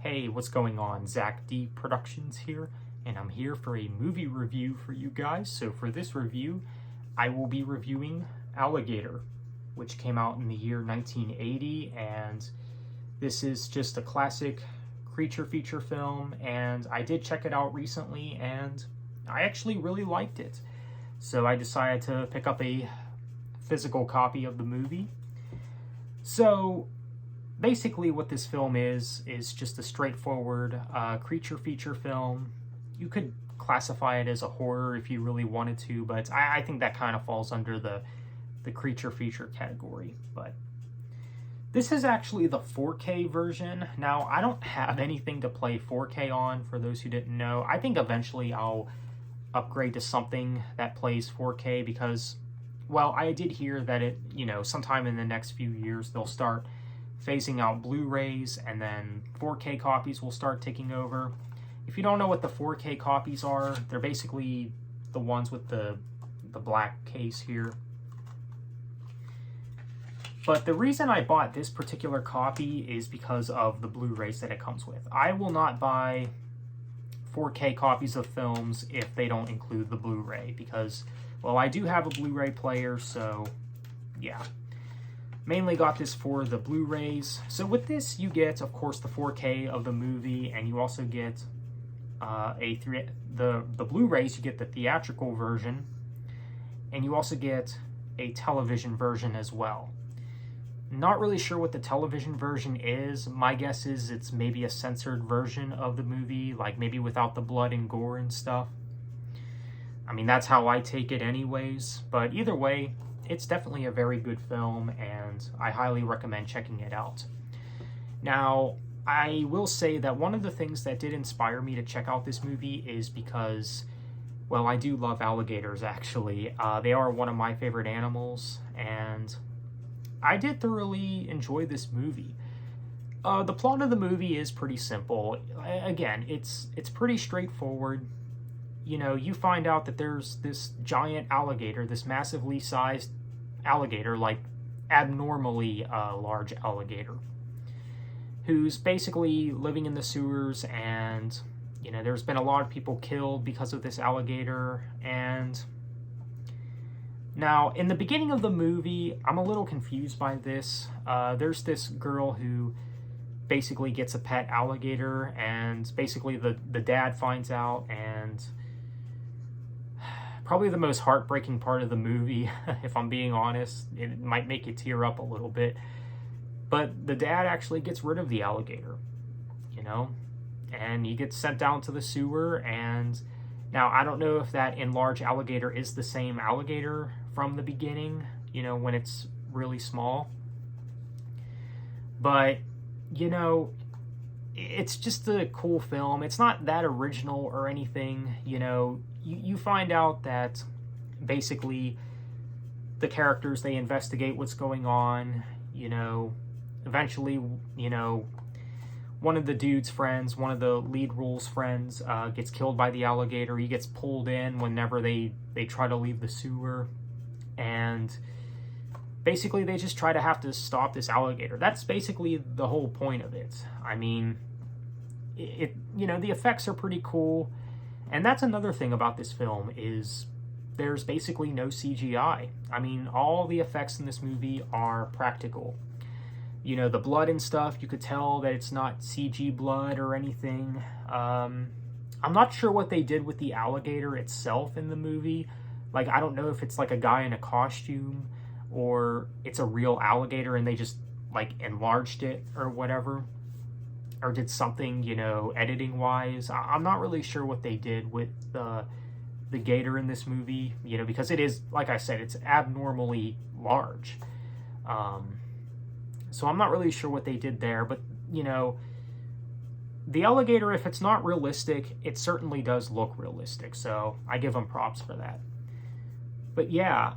Hey, what's going on? Zach D Productions here, and I'm here for a movie review for you guys. So for this review, I will be reviewing Alligator, which came out in the year 1980, and this is just a classic creature feature film, and I did check it out recently, and I actually really liked it. So I decided to pick up a physical copy of the movie. So basically what this film is just a straightforward creature feature film. You could classify it as a horror if you really wanted to, but I think that kind of falls under the creature feature category. But this is actually the 4K version. Now, I don't have anything to play 4K on, for those who didn't know. I think eventually I'll upgrade to something that plays 4K because, well, I did hear that sometime in the next few years they'll start phasing out Blu-rays, and then 4K copies will start taking over. If you don't know what the 4K copies are, they're basically the ones with the black case here. But the reason I bought this particular copy is because of the Blu-rays that it comes with. I will not buy 4K copies of films if they don't include the Blu-ray because, well, I do have a Blu-ray player, so yeah. Mainly got this for the Blu-rays. So with this, you get, of course, the 4K of the movie, and you also get the Blu-rays. You get the theatrical version, and you also get a television version as well. Not really sure what the television version is. My guess is it's maybe a censored version of the movie, like maybe without the blood and gore and stuff. I mean, that's how I take it anyways. But either way, it's definitely a very good film, and I highly recommend checking it out. Now, I will say that one of the things that did inspire me to check out this movie is because, well, I do love alligators, actually. They are one of my favorite animals, and I did thoroughly enjoy this movie. The plot of the movie is pretty simple. Again, it's pretty straightforward. You know, you find out that there's this giant alligator, this massively sized alligator, like abnormally large alligator, who's basically living in the sewers, and, you know, there's been a lot of people killed because of this alligator. And now, in the beginning of the movie, I'm a little confused by this. There's this girl who basically gets a pet alligator, and basically the dad finds out, and probably the most heartbreaking part of the movie, if I'm being honest. It might make you tear up a little bit. But the dad actually gets rid of the alligator, you know? And he gets sent down to the sewer, and now I don't know if that enlarged alligator is the same alligator from the beginning, you know, when it's really small. But, you know, it's just a cool film. It's not that original or anything, you know. You find out that basically the characters, they investigate what's going on, you know. Eventually, you know, one of the dude's friends, one of the lead role's friends, gets killed by the alligator. He gets pulled in whenever they try to leave the sewer. And basically they just try to have to stop this alligator. That's basically the whole point of it. I mean, you know, the effects are pretty cool. And that's another thing about this film, is there's basically no CGI. I mean, all the effects in this movie are practical. You know, the blood and stuff, you could tell that it's not CG blood or anything. I'm not sure what they did with the alligator itself in the movie. Like, I don't know if it's like a guy in a costume or it's a real alligator and they just, like, enlarged it or whatever. Or did something, you know, editing-wise. I'm not really sure what they did with the gator in this movie, you know, because it is, like I said, it's abnormally large. So I'm not really sure what they did there, but, you know, the alligator, if it's not realistic, it certainly does look realistic, so I give them props for that. But yeah,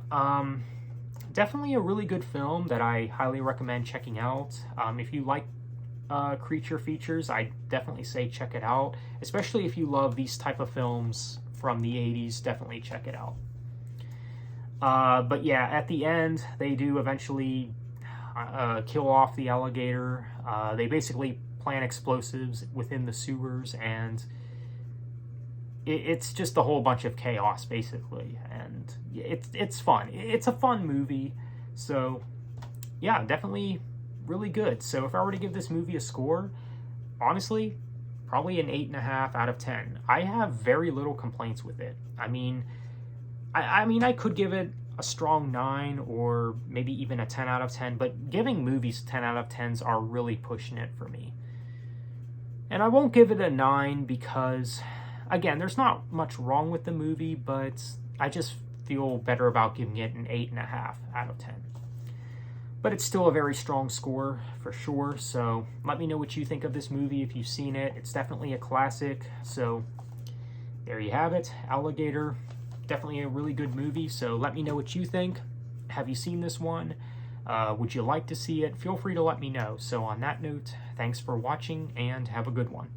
definitely a really good film that I highly recommend checking out. If you like creature features, I definitely say check it out, especially if you love these type of films from the 80s. Definitely check it out. But yeah, at the end, they do eventually kill off the alligator. They basically plant explosives within the sewers, and it's just a whole bunch of chaos, basically. And it's fun. It's a fun movie. So, yeah, definitely really good. So if I were to give this movie a score, honestly, probably an 8.5 out of 10. I have very little complaints with it. I mean, I could give it a strong 9 or maybe even a 10 out of 10, but giving movies 10 out of 10s are really pushing it for me. And I won't give it a 9 because, again, there's not much wrong with the movie, but I just feel better about giving it an 8.5 out of 10. But it's still a very strong score for sure. So let me know what you think of this movie if you've seen it. It's definitely a classic. So there you have it. Alligator. Definitely a really good movie. So let me know what you think. Have you seen this one? Would you like to see it? Feel free to let me know. So on that note, thanks for watching and have a good one.